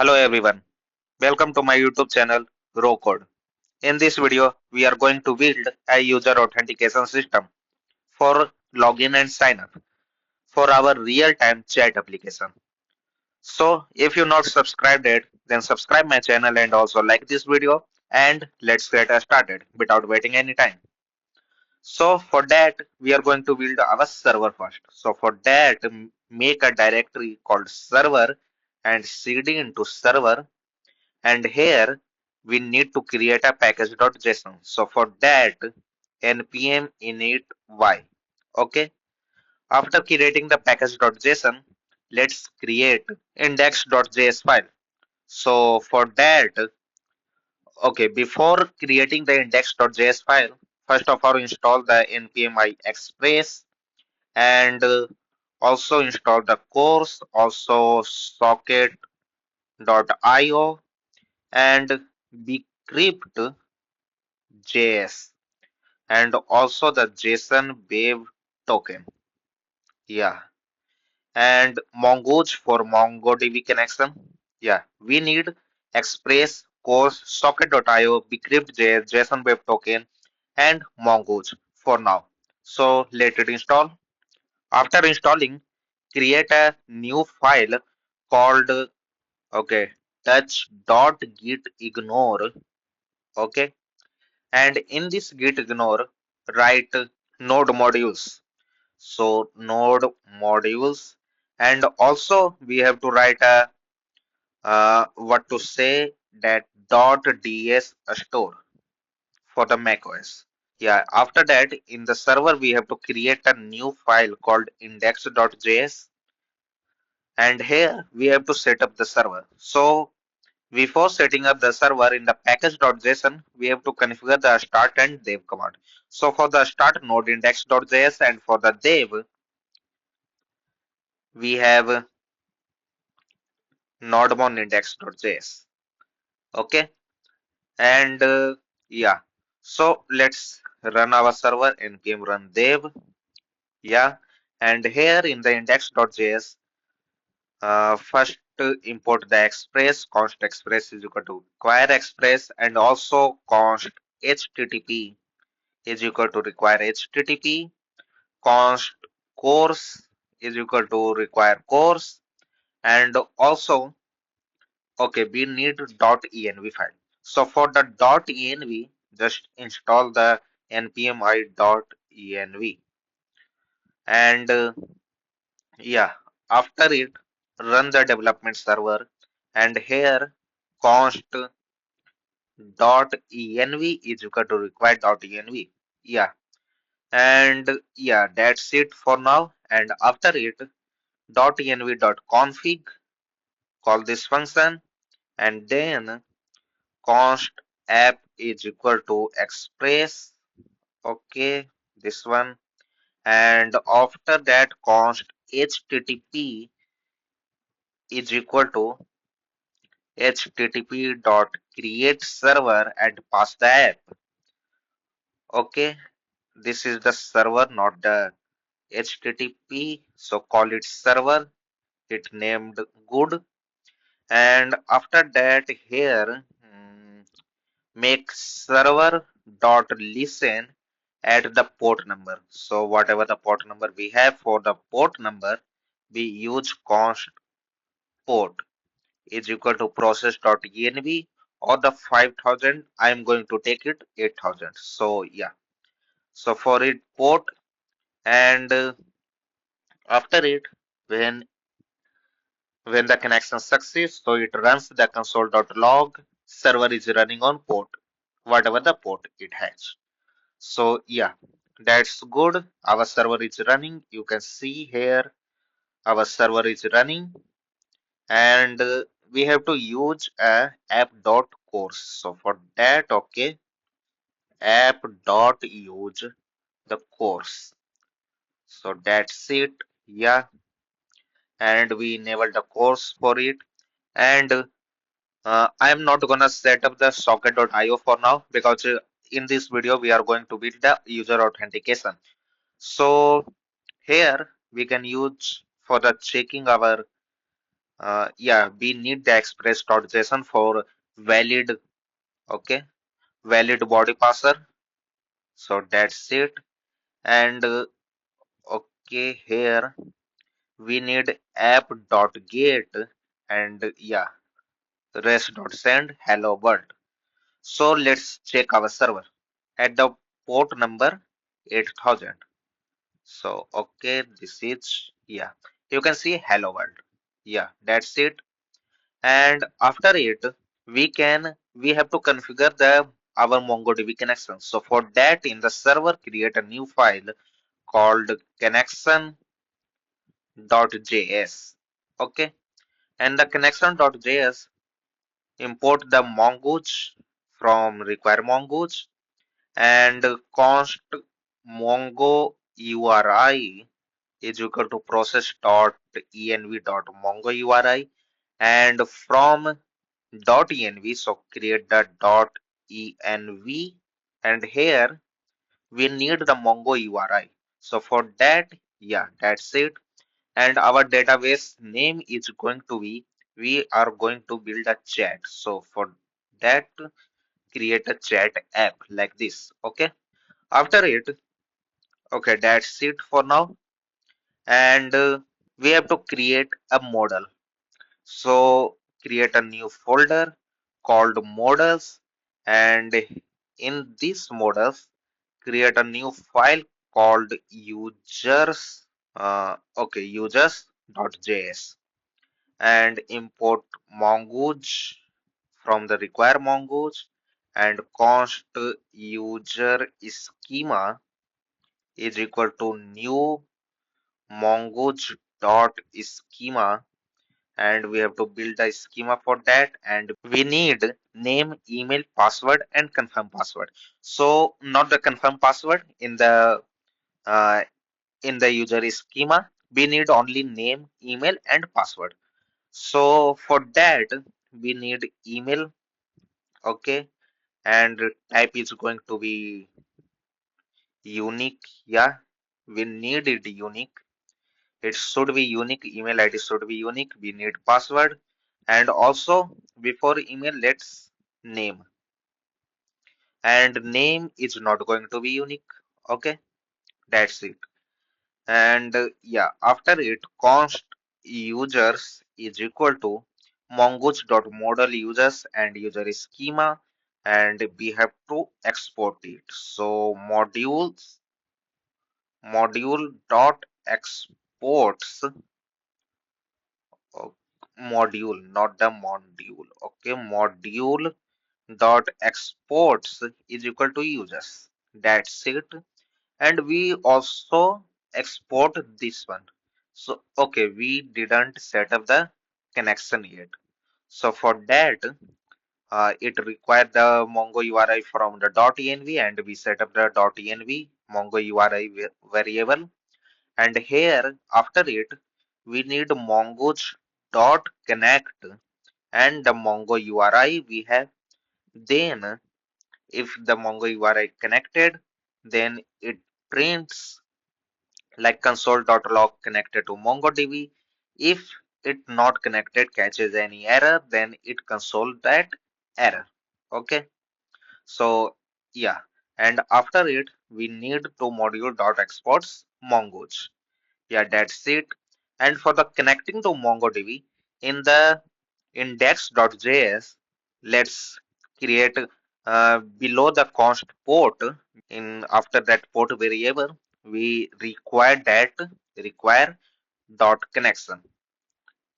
Hello everyone, welcome to my YouTube channel Raw Code. In this video, we are going to build a user authentication system for login and sign up for our real-time chat application. So if you're not subscribed yet, then subscribe my channel and also like this video and let's get started without waiting any time. So for that, we are going to build our server first. So for that, make a directory called server and cd into server. And here we need to create a package.json. So for that, npm init y. Okay. After creating the package.json, let's create index.js file. So for that, okay, before creating the index.js file, first of all install the npm express and also install the course, also socket.io and bcryptjs and also the JSON Web Token. Yeah, and mongoose for mongodb connection. Yeah, we need express course socket.io bcryptjs JSON Web Token and mongoose for now. So let it install. After installing, create a new file called okay touch.gitignore. Okay, and in this git ignore write node modules. So node modules, and also we have to write a what to say that .ds store for the macOS. Yeah, after that in the server we have to create a new file called index.js, and here we have to set up the server. So before setting up the server in the package.json, we have to configure the start and dev command. So for the start node index.js and for the dev, we have nodemon index.js. Okay. And yeah. So let's run our server npm run dev. Yeah. And here in the index.js, first import the express, const express is equal to require express and also const http is equal to require http, const course is equal to require course, and also okay we need .env file. So for the .env, just install the npm i.env and yeah, after it run the development server and here const .env is equal to require .env. Yeah, and yeah, that's it for now. And after it .env.config, call this function, and then const app is equal to express. Okay, this one, and after that const http is equal to http dot create server and pass the app. Okay, this is the server, not the http, so call it server. It named good, and after that here make server dot listen at the port number. So whatever the port number we have, for the port number we use const port is equal to process.env or the 5000. I am going to take it 8000. So yeah, so for it port, and after it when the connection succeeds, so it runs the console.log server is running on port, whatever the port it has. So yeah, that's good. Our server is running. You can see here our server is running, and we have to use a app.course. So for that, okay, app.use the course. So that's it. Yeah, and we enable the course for it. And I am not gonna set up the socket.io for now because in this video we are going to build the user authentication. So here we can use for the checking our Yeah, we need the express.json for valid, okay, valid body parser. So that's it. And okay, here we need app.get and yeah, rest.send hello world. So let's check our server at the port number 8000. So okay, this is yeah. You can see hello world. Yeah, that's it. And after it, we have to configure the our MongoDB connection. So for that, in the server, create a new file called connection.js. Okay, and the connection.js import the mongoose from require mongoose and const mongo URI is equal to process.env.mongo URI and from .env, so create the .env and here we need the mongo URI. So for that, yeah, that's it. And our database name is going to be, we are going to build a chat. So for that, create a chat app like this. Okay. After it, okay, that's it for now. And we have to create a model. So create a new folder called models and in this models create a new file called users okay users.js and import mongoose from the require mongoose and const user schema is equal to new mongoose dot schema and we have to build a schema for that and we need name email password and confirm password. So not the confirm password uh, in the user schema, we need only name email and password. So for that we need email, okay, and type is going to be unique. Yeah, we need it unique. It should be unique. Email ID should be unique. We need password. And also before email, let's name. And name is not going to be unique. Okay, that's it. And yeah, after it, const users is equal to mongoose.model users and user schema. And we have to export it. So module dot exports o- module, not the module. Okay, module dot exports is equal to users. That's it. And we also export this one. So okay, we didn't set up the connection yet. So for that, it required the Mongo URI from the .env and we set up the .env Mongo URI variable and here after it we need mongoose dot connect and the mongo URI we have. Then if the mongo URI connected, then it prints like console.log connected to mongodb. If it not connected catches any error, then it console that error. Okay, so yeah, and after it we need to module dot exports mongoose. Yeah, that's it. And for the connecting to MongoDB in the index.js, let's create below the const port. In after that port variable, we require dot connection.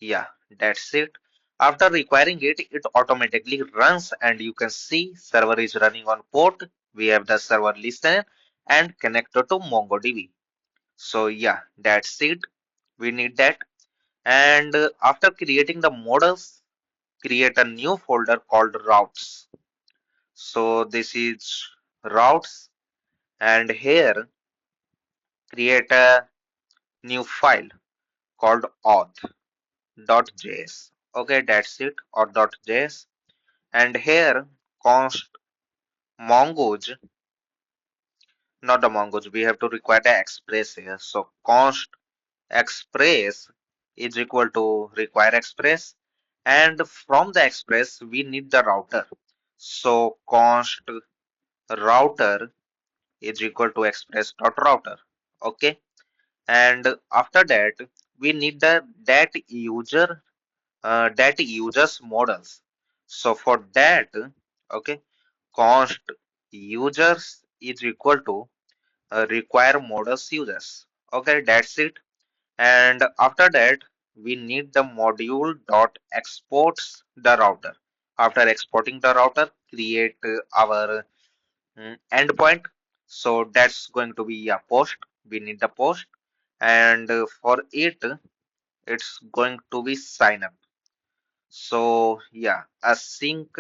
Yeah, that's it. After requiring it, it automatically runs, and you can see server is running on port. We have the server listener and connected to MongoDB. So yeah, that's it. We need that. And after creating the models, create a new folder called routes. So this is routes and here create a new file called auth.js. Okay, that's it, auth.js. And here const mongoose, not the mongoose, we have to require the express here. So const express is equal to require express, and from the express we need the router. So const router is equal to express dot router. Okay, and after that we need the that users models. So for that, okay, const users is equal to require models users. Okay, that's it. And after that we need the module dot exports the router. After exporting the router, create our endpoint. So that's going to be a post. We need the post, and for it, it's going to be sign up. So yeah, a sync,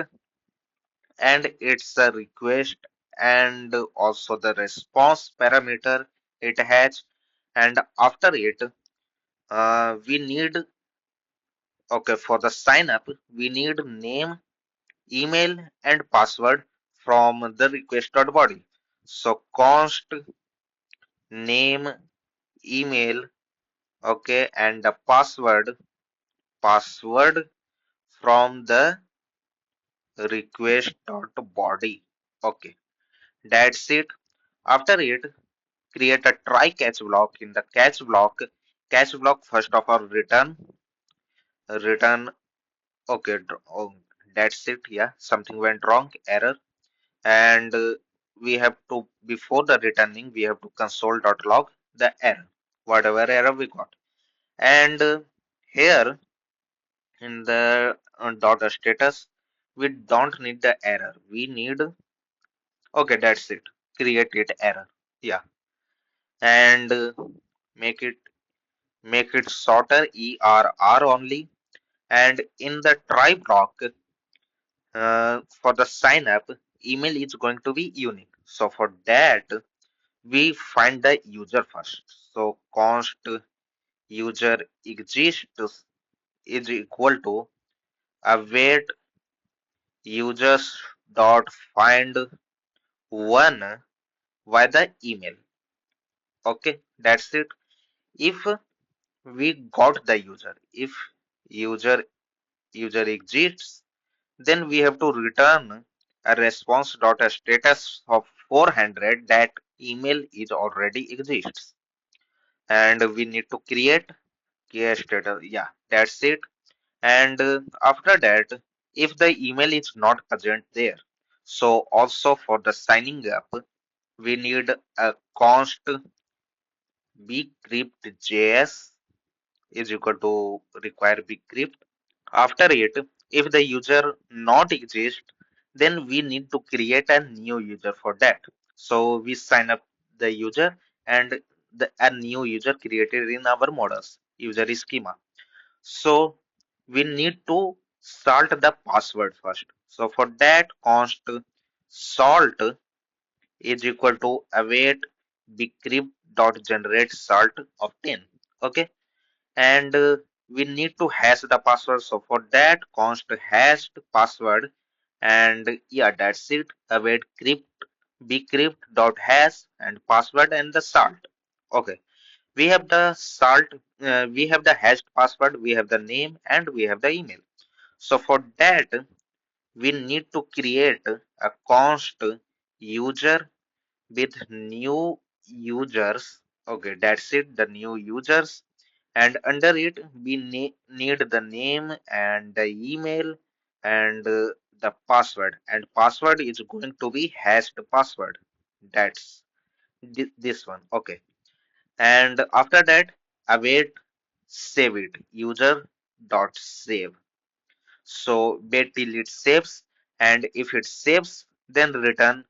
and it's a request, and also the response parameter it has. And after it, we need, okay, for the sign up, we need name, email, and password from the request.body. So const name, email, okay, and the password from the request.body. Okay, that's it. After it, create a try catch block. In the catch block first of all return. Okay, oh, that's it. Yeah, something went wrong, error, and we have to, before the returning, we have to console.log the error, whatever error we got. And here in the dot status, we don't need the error. We need, okay, that's it. Create it error. Yeah, and make it make it shorter ERR only. And in the try block, for the sign up, email is going to be unique. So for that, we find the user first. So const user exists is equal to await users dot find one by the email. Okay, that's it. If we got the user, if user user exists, then we have to return a response dot a status of 400 that email is already exists, and we need to create case status. Yeah, that's it. And after that, if the email is not present there, so also for the signing up, we need a const bcryptjs is equal to require bcrypt. After it, if the user not exist, then we need to create a new user for that. So we sign up the user, and a new user created in our models user schema. So we need to salt the password first. So for that, const salt is equal to await bcrypt dot generate salt of 10. Okay, and we need to hash the password. So for that, const hashed password, and yeah, that's it. Await crypt bcrypt dot hash and password and the salt. Okay, we have the salt, we have the hashed password, we have the name, and we have the email. So for that, we need to create a const user with new users. Okay, that's it, the new users. And under it, we need the name and the email and the password. And password is going to be hashed password. That's this one. Okay. And after that, await save it user dot save. So wait till it saves, and if it saves, then return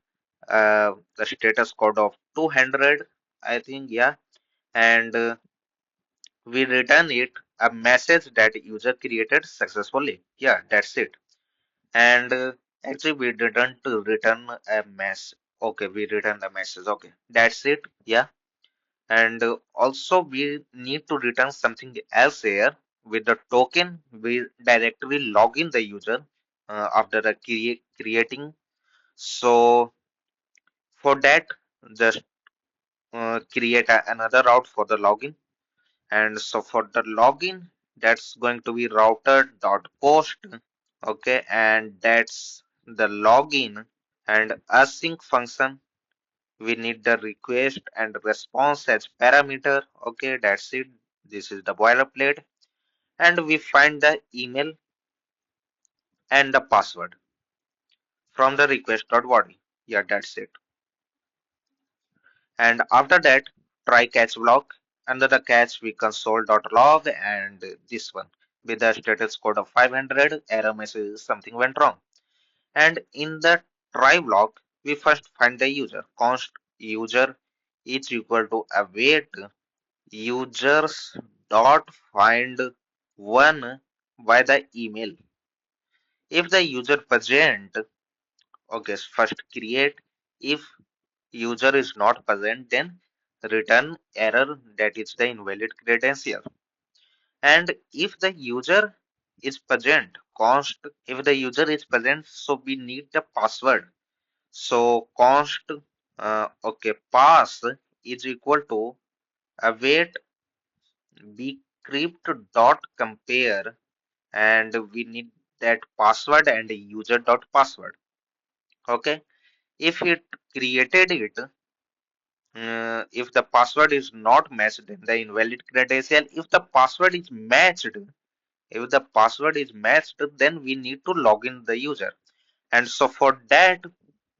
the status code of 200, I think. Yeah, and we return it a message that user created successfully. Yeah, that's it. And actually we didn't return a mess. Okay, we return the message. Okay, that's it. Yeah, and also we need to return something else here. With the token, we directly log in the user after the creating. So for that, just create another route for the login, And so for the login, that's going to be router.post. Okay, and that's the login. And async function, we need the request and response as parameter. Okay, that's it. This is the boilerplate. And we find the email and the password from the request.body. Yeah, that's it. And after that, try catch block. Under the catch, we console.log and this one with the status code of 500, error message something went wrong. And in the try block, we first find the user. Const user is equal to await users dot find one by the email. If the user present, okay, first create. If user is not present, then return error, that is the invalid credential. And if the user is present, const, if the user is present, so we need the password. So const, okay, pass is equal to await bcrypt dot compare, and we need that password and user dot password. Okay, if it created it, if the password is not matched, then the invalid credential. If the password is matched, if the password is matched, then we need to log in the user. And so for that,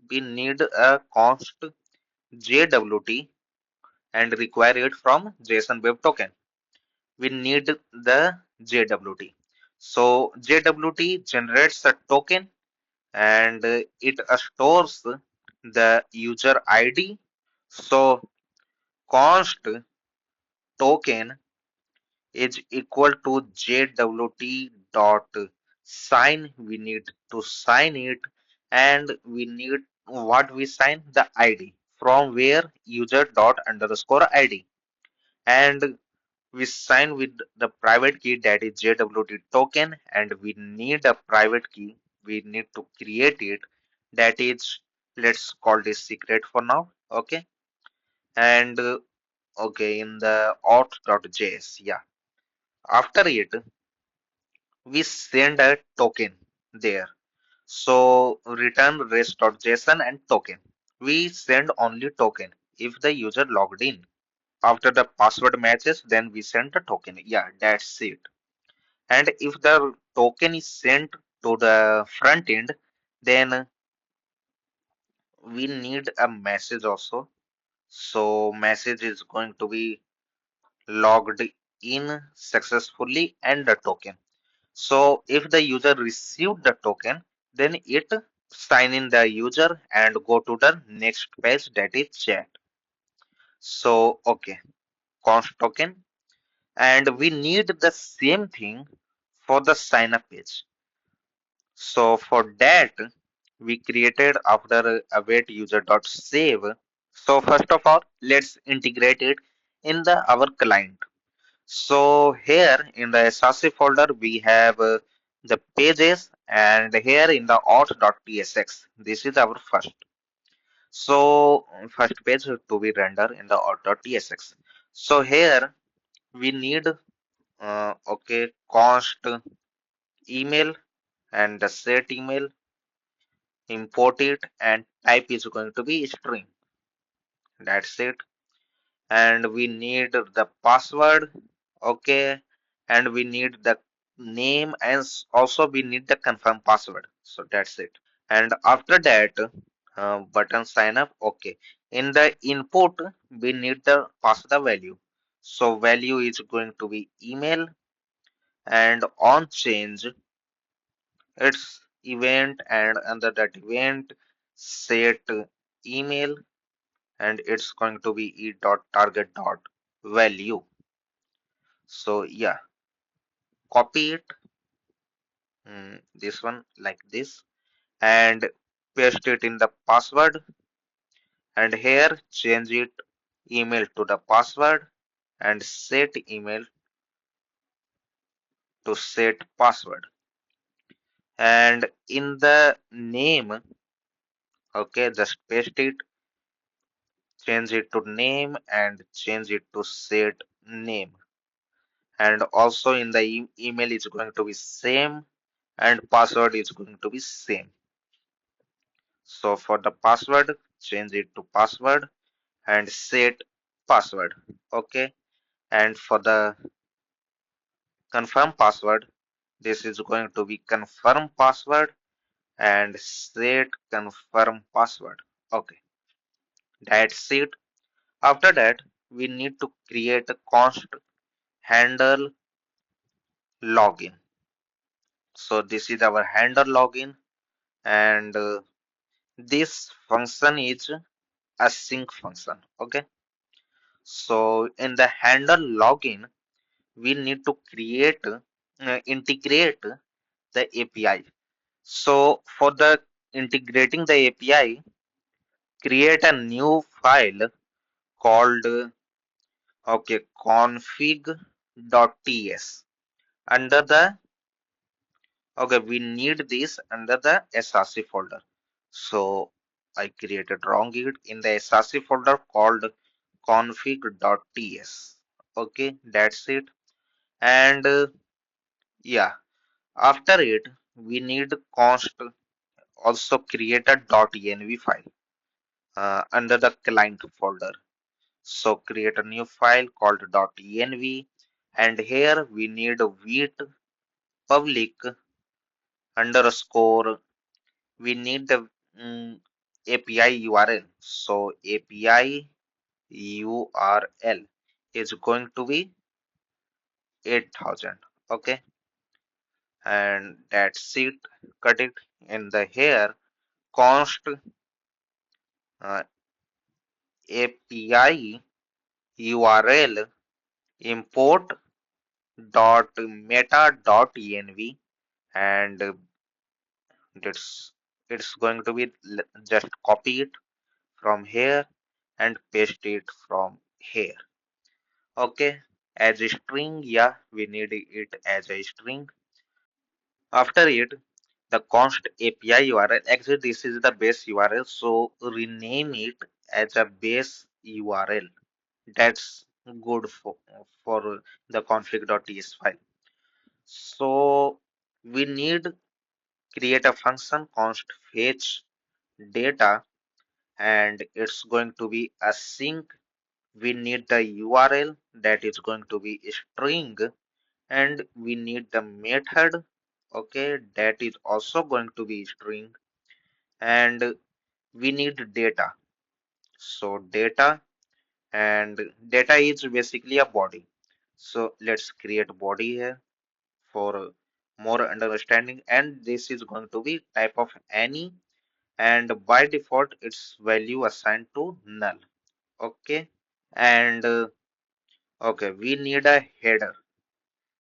we need a const JWT and require it from JSON Web Token. We need the JWT. So JWT generates a token, and it stores the user ID. So const token is equal to JWT dot sign. We need to sign it, and we need what we sign, the ID, from where user dot underscore ID, and we sign with the private key, that is JWT token, and we need a private key. We need to create it, that is, let's call this secret for now. Okay, and okay, in the auth.js, yeah. After it, we send a token there. So return rest.json and token. We send only token if the user logged in. After the password matches, then we send the token. Yeah, that's it. And if the token is sent to the front end, then we need a message also. So message is going to be logged in successfully and the token. So if the user received the token, then it sign in the user and go to the next page, that is chat. So okay, const token, and we need the same thing for the sign up page. So for that, we created after await user dot save. So first of all, let's integrate it in the our client. So here in the SRC folder, we have the pages, and here in the auth.tsx, this is our first. So first page to be rendered in the auth.tsx. So here we need, okay, const email and the set email, import it, and type is going to be string. That's it. And we need the password, okay, and we need the name, and also we need the confirm password. So that's it. And after that, button sign up, okay. In the input, we need the pass the value. So value is going to be email, and on change its event, and under that event set email, and it's going to be e dot target dot value. So yeah, copy it, this one like this, and paste it in the password, and here change it email to the password, and set email to set password. And in the name, okay, just paste it, change it to name, and change it to set name. and also in the email is going to be same, and password is going to be same. So for the password, change it to password and set password. Okay. And for the confirm password, this is going to be confirm password and set confirm password. Okay. That's it. After that, we need to create a const handle login. So this is our handle login, and this function is a sync function. Okay. So in the handle login, we need to integrate the API. So for the integrating the API, create a new file called config.ts under the we need this under the src folder. So I created wrong it in the src folder called config.ts. Okay, that's it. And yeah, after it, we need const also create a .env file under the client folder. So create a new file called .env, and here we need a wait public underscore. We need the API URL. So API URL is going to be 8000. Okay, and that's it. Cut it in the here const uh, API URL import dot meta dot env, and it's it's going to be just copy it from here and paste it from here. Okay, as a string, yeah, we need it as a string. After it, the const API URL, actually this is the base URL, so rename it as a base URL. That's good for the config.ts file. So we need create a function const fetch data, and it's going to be a sync. We need the URL that is going to be a string, and we need the method, okay, that is also going to be string, and we need data. So data, and data is basically a body. So let's create body here for more understanding, and this is going to be type of any, and by default its value assigned to null. Okay, and okay, we need a header.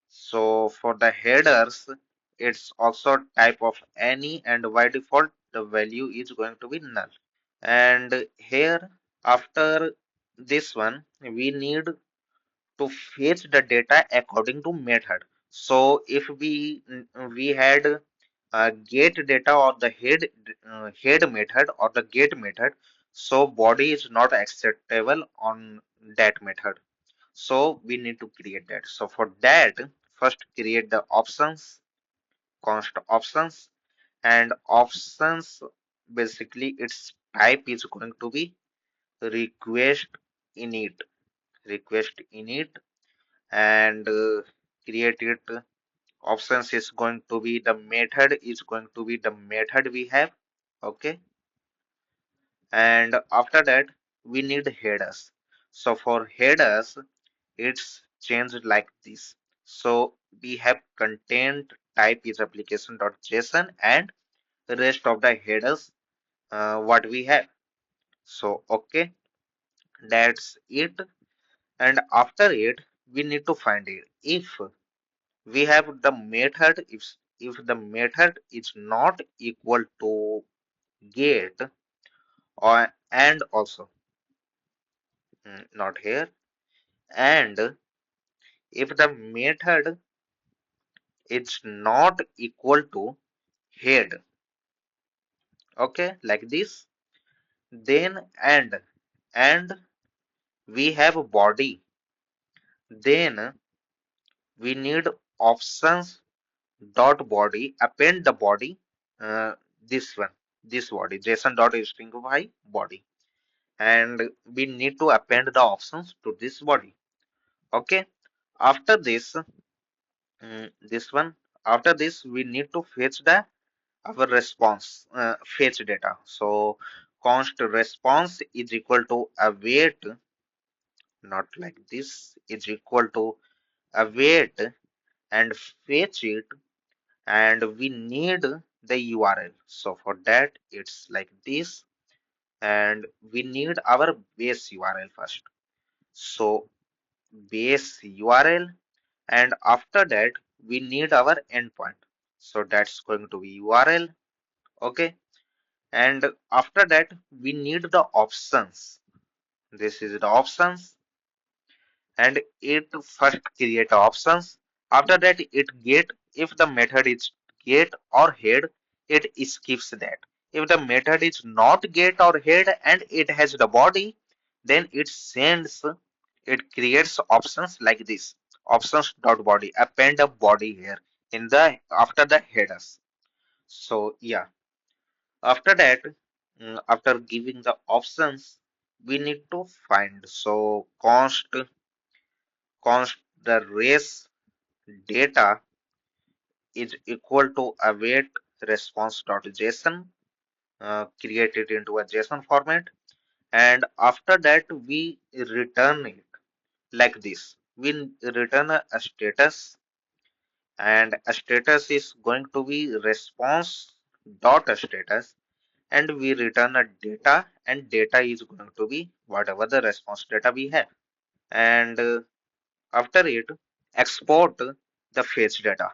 So for the headers, it's also type of any, and by default the value is going to be null. And here after this one, we need to fetch the data according to method. So if we had get data or the head method or the get method, so body is not acceptable on that method. So we need to create that. So for that, first create the options, const options, and options basically its type is going to be request init, request init, and create it. Options is going to be the method, is going to be the method we have. Okay, and after that we need headers. So for headers, it's changed like this. So we have content type is application.json, and the rest of the headers what we have. So okay, that's it. And after it, we need to find it. If we have the method, if the method is not equal to get, or and also not here, and if the method is not equal to head, okay, like this, then and we have a body, then we need options dot body, append the body, uh, this one, this body, JSON dot stringify body, and we need to append the options to this body. Okay. After this, this one, after this, we need to fetch the our response, fetch data. So const response is equal to await, not like this, is equal to await and fetch it, and we need the URL. So for that, it's like this, and we need our base URL first. So base URL, and after that, we need our endpoint. So that's going to be URL. Okay. And after that, we need the options. This is the options, and it first create options. After that, it get, if the method is get or head, it skips that. If the method is not get or head and it has the body, then it sends, it creates options like this. Options dot body, append a body here in the after the headers. So yeah, after that, after giving the options, we need to find. So const the race data is equal to await response.json, created into a JSON format, and after that we return it like this. We return a status, and a status is going to be response dot status, and we return a data, and data is going to be whatever the response data we have, and after it export the fetch data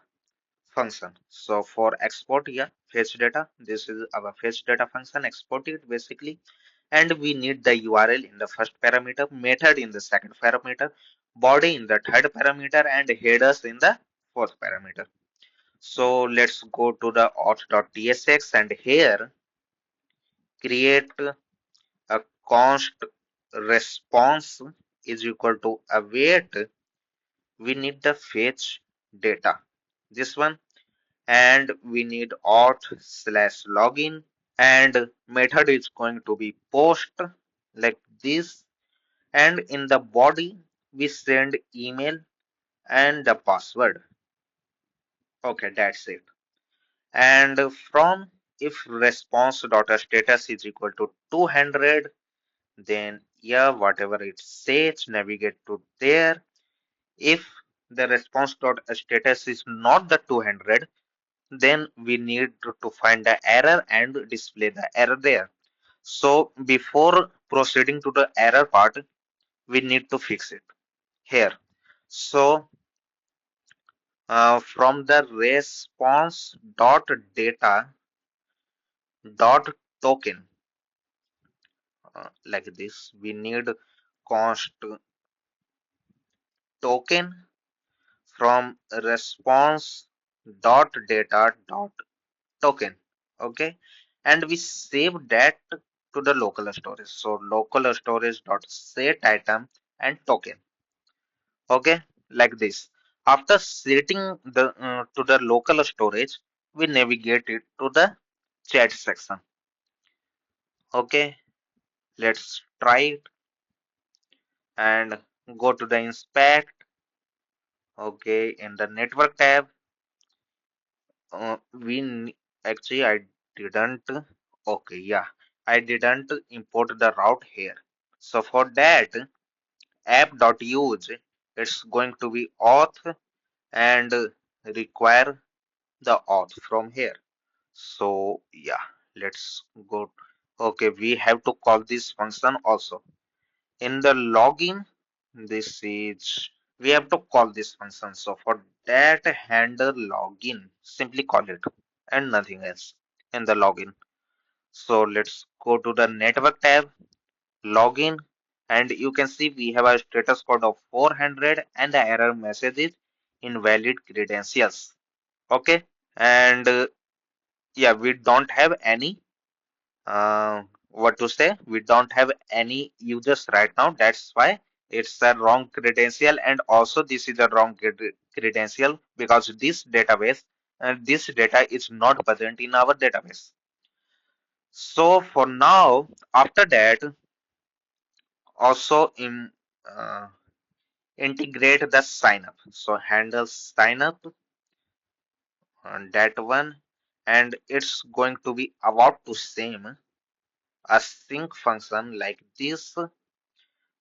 function. So for export here, fetch data, this is our fetch data function, export it basically, and we need the URL in the first parameter, method in the second parameter, body in the third parameter, and headers in the fourth parameter. So let's go to the auth.tsx, and here create a const response is equal to await, we need the fetch data, this one, and we need auth slash login, and method is going to be post like this, and in the body we send email and the password. Okay, that's it. And from, if response dot status is equal to 200, then yeah, whatever it says, navigate to there. If the response dot status is not the 200, then we need to find the error and display the error there. So before proceeding to the error part, we need to fix it here. So from the response dot data dot token, like this, we need const token from response dot data dot token. Okay, and we save that to the local storage. So local storage dot set item and token. Okay, like this. After setting the to the local storage, we navigate it to the chat section. Okay, let's try it and go to the inspect. Okay, in the network tab, actually I didn't. Okay, yeah, I didn't import the route here. So for that, app.use, it's going to be auth and require the auth from here. So yeah, let's go. Okay, we have to call this function also. In the login, this is, we have to call this function. So for that, handle login, simply call it and nothing else in the login. So let's go to the network tab, login, and you can see we have a status code of 400 and the error message is invalid credentials. Okay, and yeah, we don't have any what to say, we don't have any users right now, that's why it's a wrong credential, and also this is a wrong credential because this data is not present in our database. So for now, after that, also uh, integrate the sign up. So handle sign up on that one, and it's going to be about to same a sync function like this,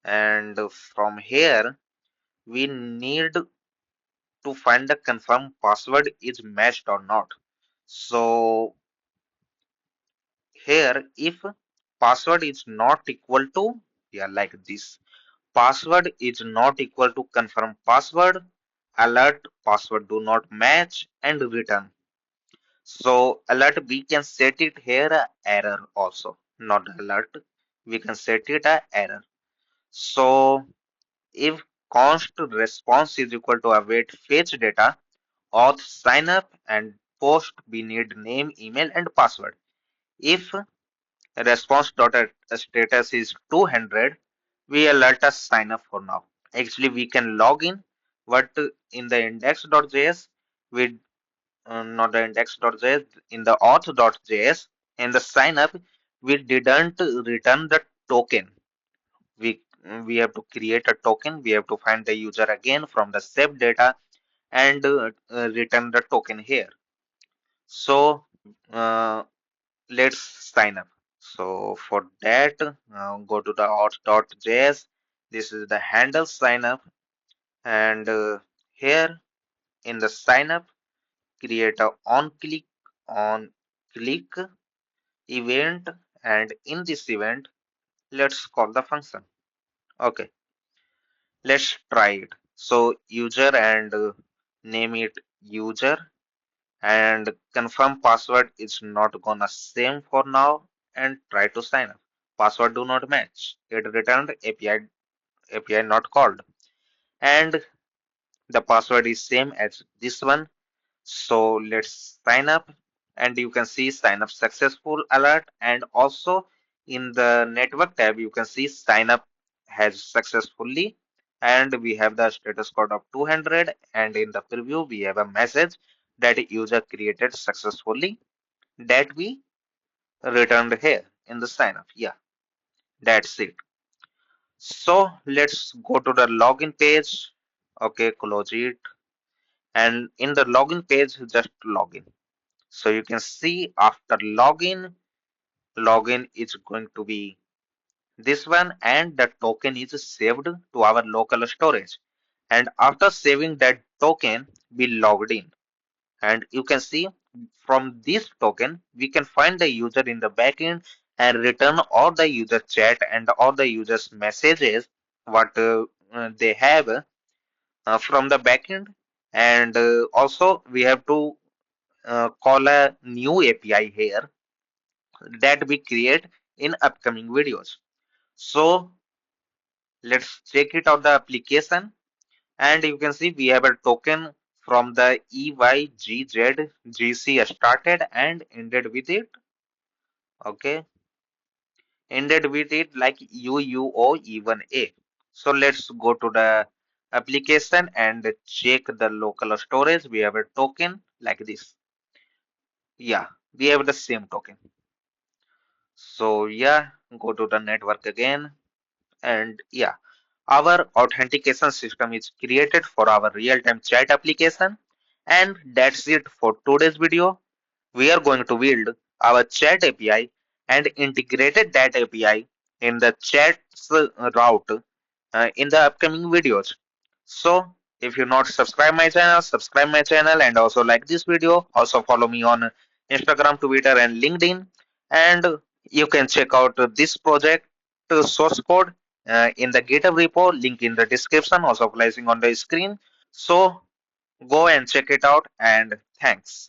and from here we need to find the confirm password is matched or not. So here if password is not equal to, yeah, like this, password is not equal to confirm password, alert password do not match and return. So alert we can set it here a error also, not alert, we can set it a error. So if const response is equal to await fetch data, auth sign up and post we need name, email and password. If response dot status is 200, we alert us sign up for now. Actually, we can log in, but in the index.js, we not the index.js, in the auth.js, in the sign up, we didn't return the token. We we have to create a token. We have to find the user again from the saved data and return the token here. So uh, let's sign up. So for that, go to the auth.js. This is the handle sign up, and here in the sign up, create a on click event, and in this event, let's call the function. Okay, let's try it. So user and name it user, and confirm password is not gonna same for now, and try to sign up. Password do not match. It returned API not called, and the password is same as this one. So let's sign up, and you can see sign up successful alert, and also in the network tab you can see sign up has successfully, and we have the status code of 200, and in the preview we have a message that user created successfully that we returned here in the sign up. Yeah, that's it. So let's go to the login page. Okay, close it, and in the login page just login. So you can see after login is going to be this one, and the token is saved to our local storage. And after saving that token, we logged in. And you can see from this token, we can find the user in the backend and return all the user chat and all the users messages what they have from the backend. And also we have to call a new API here that we create in upcoming videos. So let's check it out the application, and you can see we have a token from the EYGZGC started and ended with it. Okay, ended with it like UUO even A. So let's go to the application and check the local storage. We have a token like this. Yeah, we have the same token. So yeah, go to the network again. And yeah, our authentication system is created for our real-time chat application. And that's it for today's video. We are going to build our chat API and integrated that API in the chat's route in the upcoming videos. So if you're not subscribe my channel and also like this video. Also follow me on Instagram, Twitter and LinkedIn. And you can check out this project source code in the GitHub repo, link in the description, also placing on the screen. So go and check it out, and thanks.